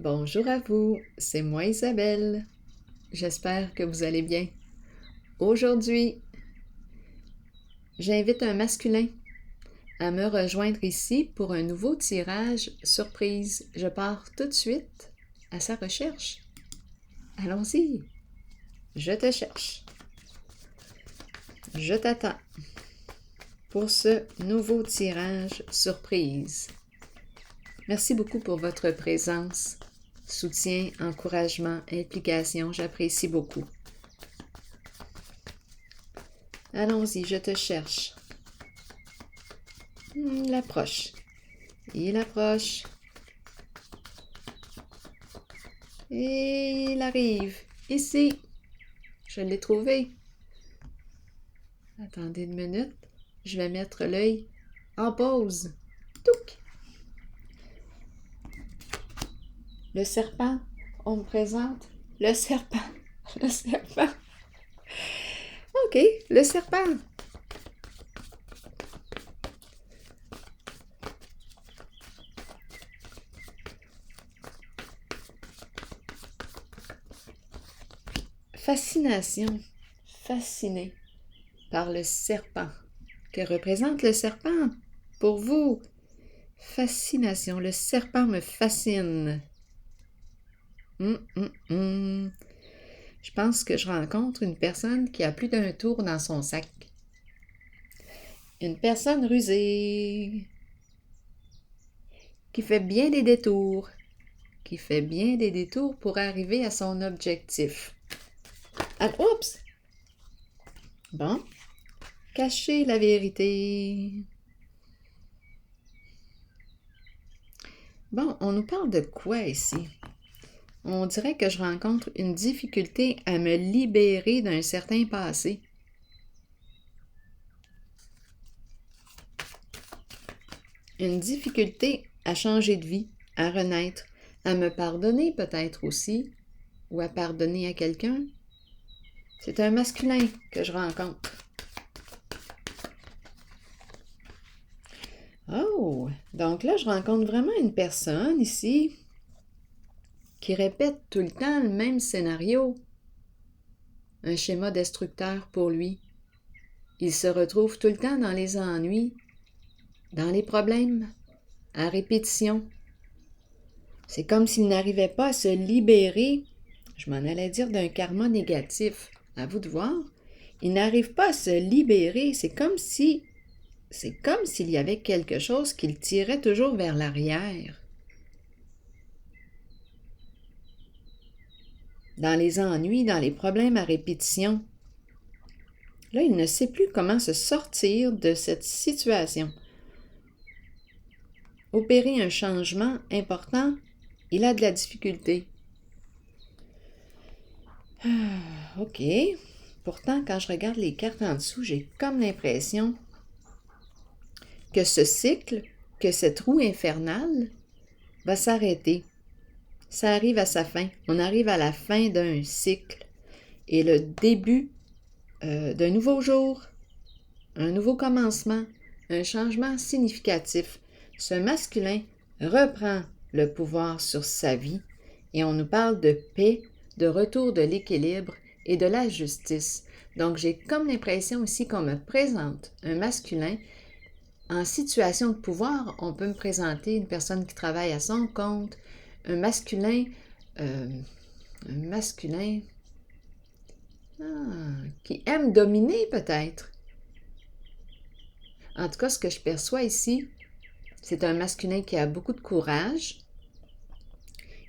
Bonjour à vous, c'est moi Isabelle. J'espère que vous allez bien. Aujourd'hui, j'invite un masculin à me rejoindre ici pour un nouveau tirage surprise. Je pars tout de suite à sa recherche. Allons-y, je te cherche. Je t'attends pour ce nouveau tirage surprise. Merci beaucoup pour votre présence, soutien, encouragement, implication. J'apprécie beaucoup. Allons-y, je te cherche. Il approche. Il approche. Et il arrive. Ici. Je l'ai trouvé. Attendez une minute. Je vais mettre l'œil en pause. Touc! Le serpent. On me présente le serpent. Le serpent. OK, le serpent. Fascination. Fasciné par le serpent. Que représente le serpent pour vous? Fascination. Le serpent me fascine. Je pense que je rencontre une personne qui a plus d'un tour dans son sac. Une personne rusée, qui fait bien des détours, pour arriver à son objectif. Ah, oups! Bon, cacher la vérité. Bon, on nous parle de quoi ici? On dirait que je rencontre une difficulté à me libérer d'un certain passé. Une difficulté à changer de vie, à renaître, à me pardonner peut-être aussi, ou à pardonner à quelqu'un. C'est un masculin que je rencontre. Oh! Donc là, je rencontre vraiment une personne ici qui répète tout le temps le même scénario. Un schéma destructeur pour lui. Il se retrouve tout le temps dans les ennuis, dans les problèmes, à répétition. C'est comme s'il n'arrivait pas à se libérer, je m'en allais dire d'un karma négatif. À vous de voir. Il n'arrive pas à se libérer. C'est comme s'il y avait quelque chose qui le tirait toujours vers l'arrière. Dans les ennuis, dans les problèmes à répétition. Là, il ne sait plus comment se sortir de cette situation. Opérer un changement important, il a de la difficulté. OK. Pourtant, quand je regarde les cartes en dessous, j'ai comme l'impression que ce cycle, que cette roue infernale va s'arrêter. Ça arrive à sa fin. On arrive à la fin d'un cycle et le début d'un nouveau jour, un nouveau commencement, un changement significatif. Ce masculin reprend le pouvoir sur sa vie et on nous parle de paix, de retour de l'équilibre et de la justice. Donc, j'ai comme l'impression ici qu'on me présente un masculin en situation de pouvoir. On peut me présenter une personne qui travaille à son compte, un masculin qui aime dominer peut-être. En tout cas, ce que je perçois ici, c'est un masculin qui a beaucoup de courage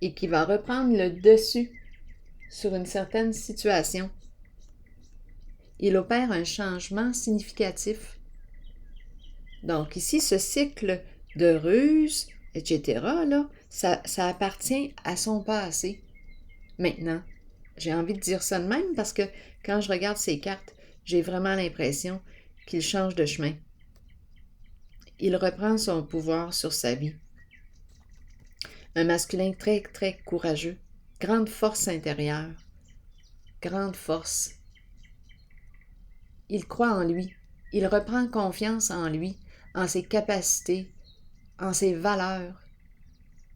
et qui va reprendre le dessus sur une certaine situation. Il opère un changement significatif. Donc ici, ce cycle de ruse, etc., là, ça appartient à son passé. Maintenant, j'ai envie de dire ça de même parce que quand je regarde ces cartes, j'ai vraiment l'impression qu'il change de chemin. Il reprend son pouvoir sur sa vie. Un masculin très, très courageux, grande force intérieure, grande force. Il croit en lui, il reprend confiance en lui, en ses capacités, en ses valeurs.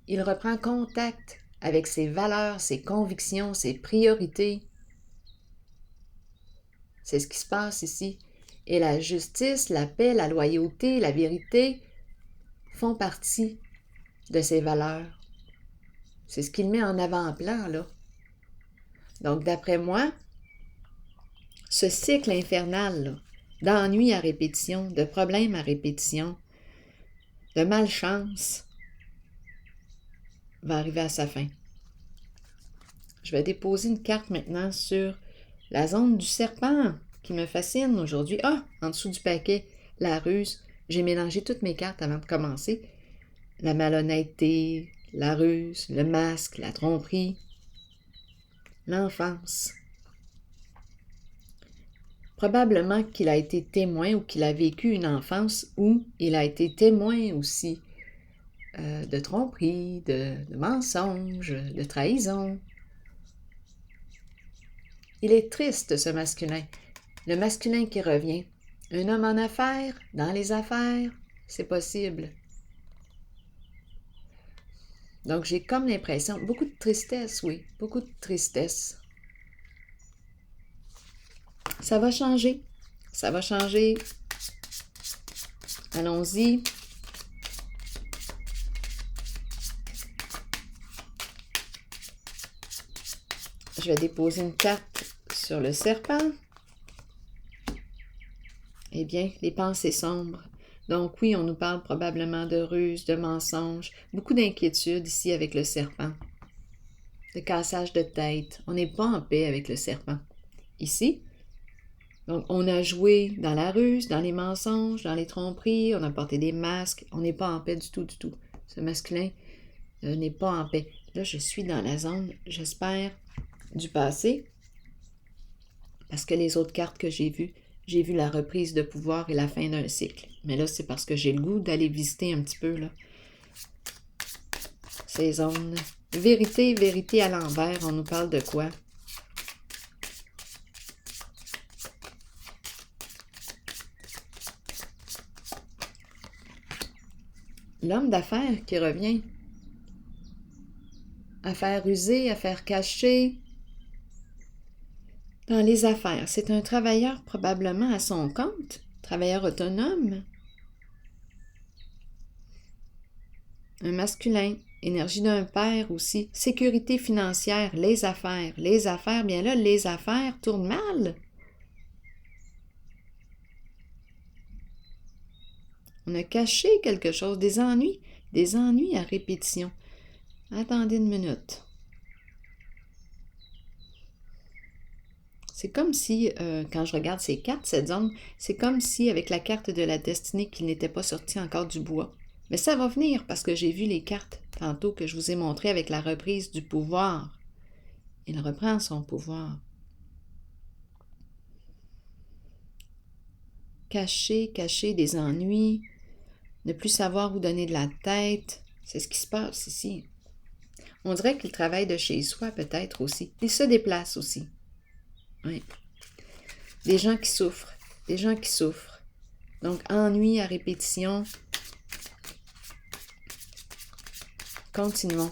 Il reprend contact avec ses valeurs, ses convictions, ses priorités. C'est ce qui se passe ici. Et la justice, la paix, la loyauté, la vérité font partie de ses valeurs. C'est ce qu'il met en avant-plan, là. Donc, d'après moi, ce cycle infernal, là, d'ennuis à répétition, de problèmes à répétition, de malchance, va arriver à sa fin. Je vais déposer une carte maintenant sur la zone du serpent qui me fascine aujourd'hui. Ah, en dessous du paquet, la ruse. J'ai mélangé toutes mes cartes avant de commencer. La malhonnêteté, la ruse, le masque, la tromperie, l'enfance. Probablement qu'il a été témoin ou qu'il a vécu une enfance où il a été témoin aussi de tromperie, de mensonges, de trahison. Il est triste, ce masculin. Le masculin qui revient. Un homme en affaires, dans les affaires, c'est possible. Donc, j'ai comme l'impression, beaucoup de tristesse, oui, beaucoup de tristesse. Ça va changer. Ça va changer. Allons-y. Je vais déposer une carte sur le serpent. Eh bien, les pensées sombres. Donc oui, on nous parle probablement de ruse, de mensonges, beaucoup d'inquiétude ici avec le serpent. De cassage de tête. On n'est pas en paix avec le serpent. Ici, donc on a joué dans la ruse, dans les mensonges, dans les tromperies, on a porté des masques. On n'est pas en paix du tout, du tout. Ce masculin n'est pas en paix. Là, je suis dans la zone, j'espère, du passé. Parce que les autres cartes que j'ai vu la reprise de pouvoir et la fin d'un cycle. Mais là, c'est parce que j'ai le goût d'aller visiter un petit peu là, ces zones. Vérité, vérité à l'envers, on nous parle de quoi? L'homme d'affaires qui revient. Affaires usées, affaires cachées. Dans les affaires, c'est un travailleur probablement à son compte, travailleur autonome. Un masculin, énergie d'un père aussi, sécurité financière, les affaires, bien là, les affaires tournent mal. On a caché quelque chose, des ennuis à répétition. Attendez une minute. C'est comme si, quand je regarde ces cartes, cette zone, c'est comme si, avec la carte de la destinée, qu'il n'était pas sorti encore du bois. Mais ça va venir, parce que j'ai vu les cartes tantôt que je vous ai montrées avec la reprise du pouvoir. Il reprend son pouvoir. Cacher des ennuis, ne plus savoir où donner de la tête, c'est ce qui se passe ici. On dirait qu'il travaille de chez soi, peut-être aussi. Il se déplace aussi. Oui. Des gens qui souffrent. Donc, ennui à répétition. Continuons.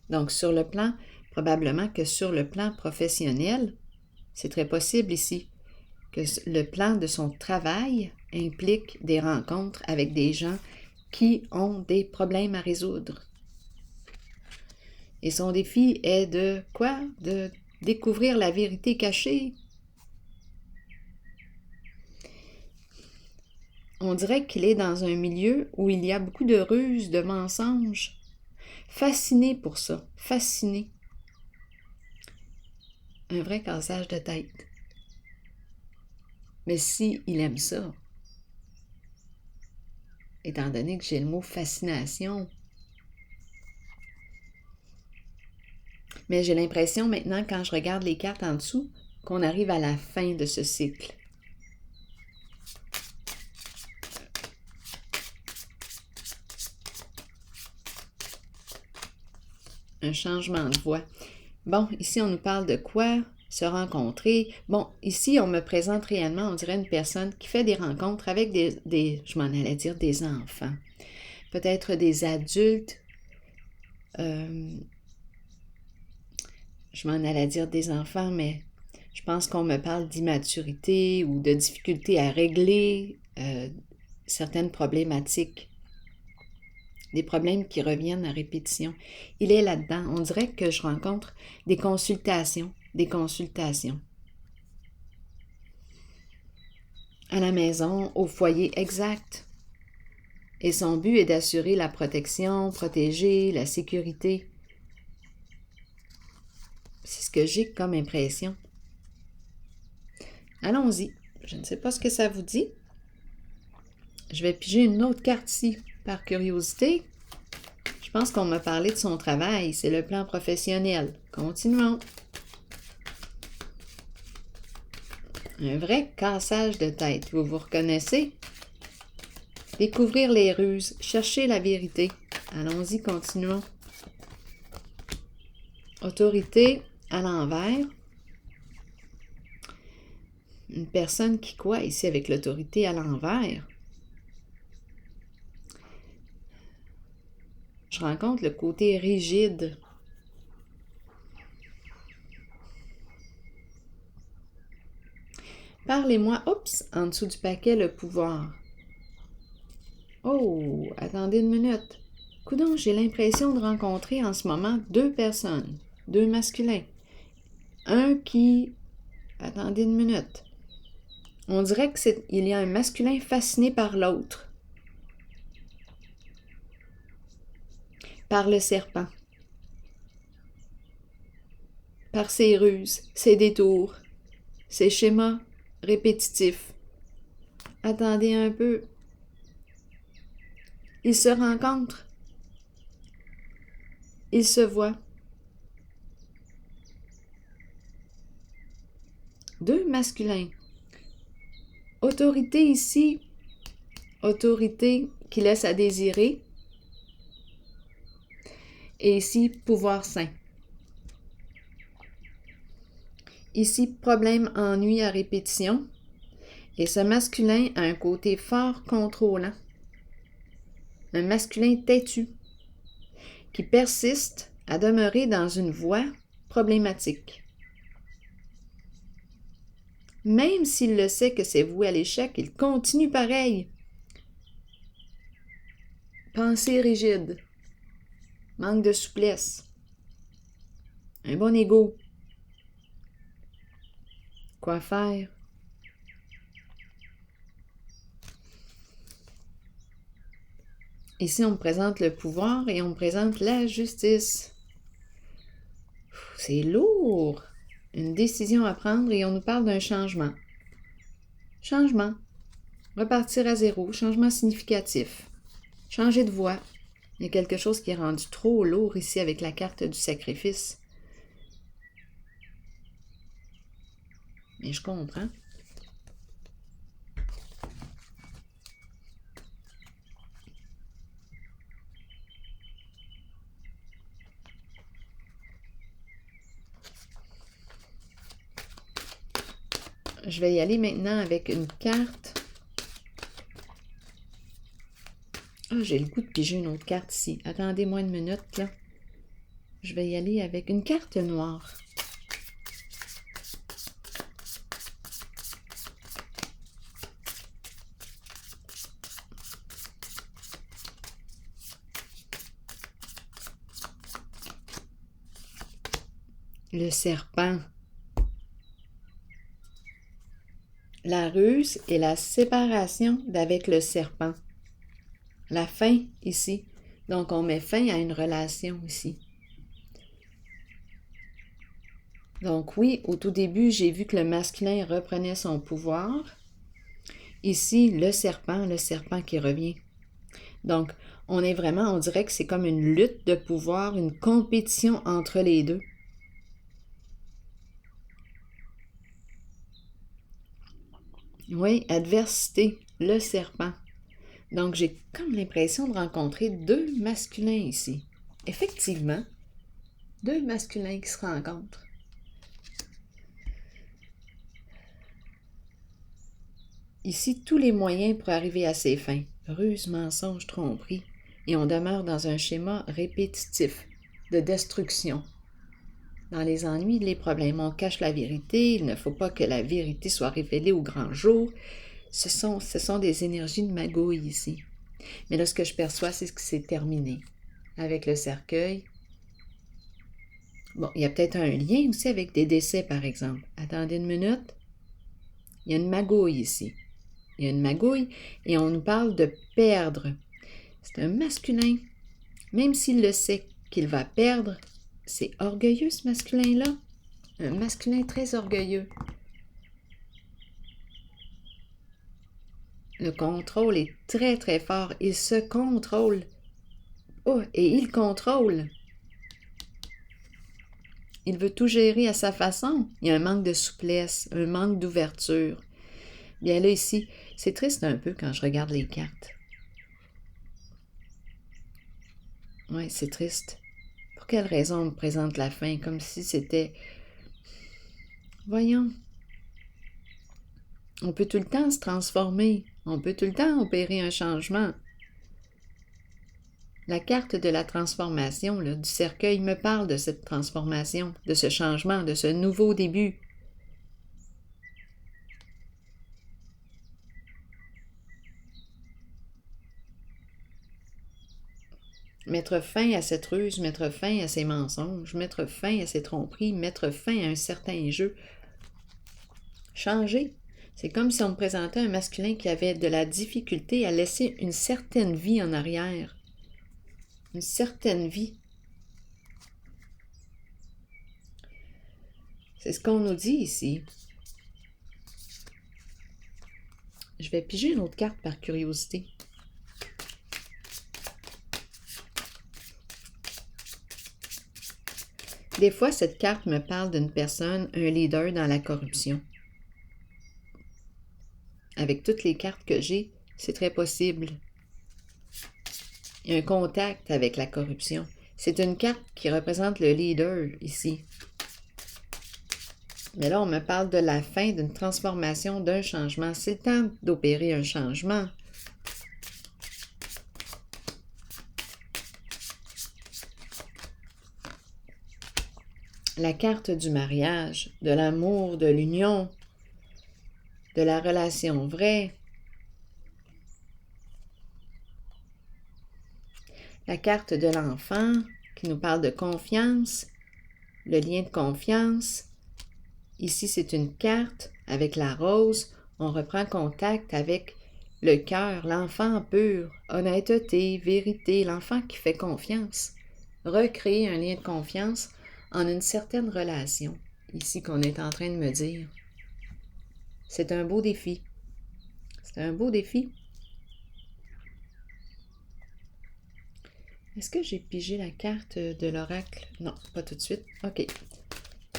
Donc, sur le plan, probablement que sur le plan professionnel, c'est très possible ici que le plan de son travail implique des rencontres avec des gens qui ont des problèmes à résoudre. Et son défi est de quoi? De découvrir la vérité cachée. On dirait qu'il est dans un milieu où il y a beaucoup de ruses, de mensonges. Fasciné pour ça, fasciné. Un vrai cassage de tête. Mais si il aime ça, étant donné que j'ai le mot fascination, mais j'ai l'impression maintenant, quand je regarde les cartes en dessous, qu'on arrive à la fin de ce cycle. Un changement de voie. Bon, ici, on nous parle de quoi? se rencontrer. Bon, ici, on me présente réellement, on dirait une personne qui fait des rencontres avec je m'en allais dire des enfants, peut-être des adultes. Je m'en allais dire des enfants, mais je pense qu'on me parle d'immaturité ou de difficulté à régler certaines problématiques. Des problèmes qui reviennent à répétition. Il est là-dedans. On dirait que je rencontre des consultations. À la maison, au foyer, exact. Et son but est d'assurer la protection, protéger, la sécurité. C'est ce que j'ai comme impression. Allons-y. Je ne sais pas ce que ça vous dit. Je vais piger une autre carte ici, par curiosité. Je pense qu'on m'a parlé de son travail. C'est le plan professionnel. Continuons. Un vrai cassage de tête. Vous vous reconnaissez? Découvrir les ruses. Chercher la vérité. Allons-y, continuons. Autorité à l'envers. Une personne qui quoi ici avec l'autorité à l'envers? Je rencontre le côté rigide. Parlez-moi, oups, en dessous du paquet, le pouvoir. Oh, attendez une minute. Coudonc, j'ai l'impression de rencontrer en ce moment deux personnes, deux masculins. Un qui... Attendez une minute. On dirait qu'il y a un masculin fasciné par l'autre. Par le serpent. Par ses ruses, ses détours, ses schémas répétitifs. Attendez un peu. Ils se rencontrent. Ils se voient. Deux masculins. Autorité ici. Autorité qui laisse à désirer. Et ici, pouvoir sain. Ici, problème, ennui à répétition. Et ce masculin a un côté fort contrôlant. Un masculin têtu qui persiste à demeurer dans une voie problématique. Même s'il le sait que c'est voué à l'échec, il continue pareil. Pensée rigide. Manque de souplesse. Un bon ego. Quoi faire? Ici, on me présente le pouvoir et on me présente la justice. C'est lourd. Une décision à prendre et on nous parle d'un changement. Changement. Repartir à zéro. Changement significatif. Changer de voie. Il y a quelque chose qui est rendu trop lourd ici avec la carte du sacrifice. Mais je comprends. Je vais y aller maintenant avec une carte. Ah, j'ai le goût de piger une autre carte ici. Attendez-moi une minute, là. Je vais y aller avec une carte noire. Le serpent. La ruse et la séparation d'avec le serpent. La fin ici. Donc, on met fin à une relation ici. Donc oui, au tout début, j'ai vu que le masculin reprenait son pouvoir. Ici, le serpent qui revient. Donc, on dirait que c'est comme une lutte de pouvoir, une compétition entre les deux. Oui, adversité, le serpent. Donc, j'ai comme l'impression de rencontrer deux masculins ici. Effectivement, deux masculins qui se rencontrent. Ici, tous les moyens pour arriver à ses fins. Ruse, mensonge, tromperie. Et on demeure dans un schéma répétitif de destruction. Dans les ennuis, les problèmes, on cache la vérité. Il ne faut pas que la vérité soit révélée au grand jour. Ce sont des énergies de magouille ici. Mais là, ce que je perçois, c'est que c'est terminé. Avec le cercueil. Bon, il y a peut-être un lien aussi avec des décès, par exemple. Attendez une minute. Il y a une magouille ici. Il y a une magouille et on nous parle de perdre. C'est un masculin. Même s'il le sait qu'il va perdre, c'est orgueilleux ce masculin-là. Un masculin très orgueilleux. Le contrôle est très très fort. Il se contrôle. Oh, et il contrôle. Il veut tout gérer à sa façon. Il y a un manque de souplesse, un manque d'ouverture. Bien là, ici, c'est triste un peu quand je regarde les cartes. Oui, c'est triste. Pour quelle raison on me présente la fin? Comme si c'était... Voyons. On peut tout le temps se transformer. On peut tout le temps opérer un changement. La carte de la transformation, là, du cercueil, me parle de cette transformation, de ce changement, de ce nouveau début. Mettre fin à cette ruse, mettre fin à ces mensonges, mettre fin à ces tromperies, mettre fin à un certain jeu. Changer. C'est comme si on me présentait un masculin qui avait de la difficulté à laisser une certaine vie en arrière. Une certaine vie. C'est ce qu'on nous dit ici. Je vais piger une autre carte par curiosité. Des fois, cette carte me parle d'une personne, un leader dans la corruption. Avec toutes les cartes que j'ai, c'est très possible. Il y a un contact avec la corruption. C'est une carte qui représente le leader ici. Mais là, on me parle de la fin, d'une transformation, d'un changement. C'est le temps d'opérer un changement. La carte du mariage, de l'amour, de l'union, de la relation vraie. La carte de l'enfant qui nous parle de confiance, le lien de confiance. Ici, c'est une carte avec la rose. On reprend contact avec le cœur, l'enfant pur, honnêteté, vérité, l'enfant qui fait confiance. Recréer un lien de confiance en une certaine relation, ici qu'on est en train de me dire. C'est un beau défi. C'est un beau défi. Est-ce que j'ai pigé la carte de l'oracle? Non, pas tout de suite. OK.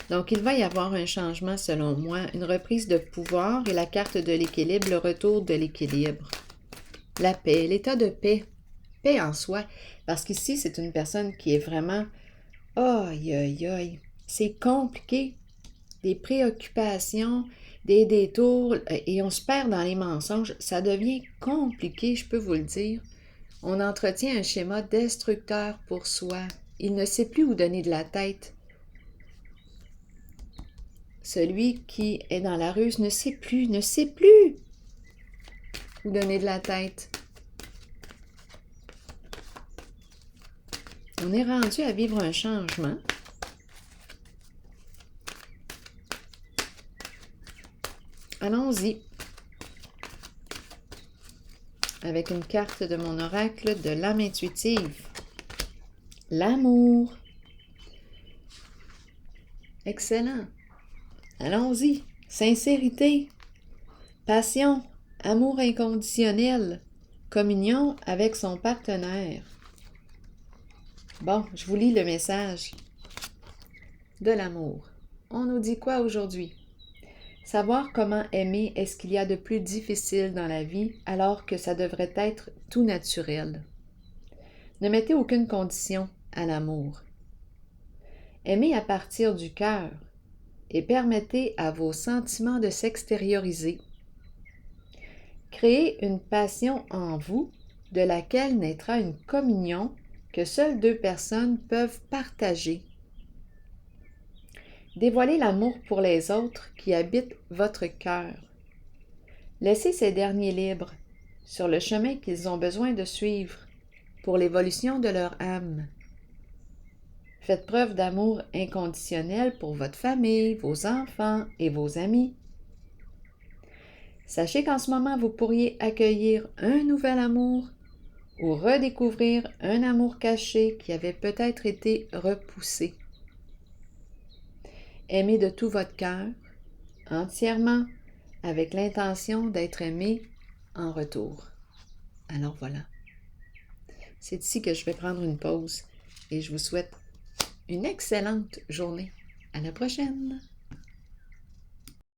Donc, il va y avoir un changement selon moi, une reprise de pouvoir et la carte de l'équilibre, le retour de l'équilibre. La paix, l'état de paix. Paix en soi. Parce qu'ici, c'est une personne qui est vraiment... Aïe, aïe, aïe. C'est compliqué. Des préoccupations, des détours, et on se perd dans les mensonges. Ça devient compliqué, je peux vous le dire. On entretient un schéma destructeur pour soi. Il ne sait plus où donner de la tête. Celui qui est dans la ruse ne sait plus où donner de la tête. On est rendu à vivre un changement. Allons-y. Avec une carte de mon oracle de l'âme intuitive. L'amour. Excellent. Allons-y. Sincérité. Passion. Amour inconditionnel. Communion avec son partenaire. Bon, je vous lis le message de l'amour. On nous dit quoi aujourd'hui? Savoir comment aimer est ce qu'il y a de plus difficile dans la vie alors que ça devrait être tout naturel. Ne mettez aucune condition à l'amour. Aimez à partir du cœur et permettez à vos sentiments de s'extérioriser. Créez une passion en vous de laquelle naîtra une communion que seules deux personnes peuvent partager. Dévoilez l'amour pour les autres qui habite votre cœur. Laissez ces derniers libres sur le chemin qu'ils ont besoin de suivre pour l'évolution de leur âme. Faites preuve d'amour inconditionnel pour votre famille, vos enfants et vos amis. Sachez qu'en ce moment, vous pourriez accueillir un nouvel amour ou redécouvrir un amour caché qui avait peut-être été repoussé. Aimez de tout votre cœur, entièrement, avec l'intention d'être aimé en retour. Alors voilà. C'est ici que je vais prendre une pause et je vous souhaite une excellente journée. À la prochaine!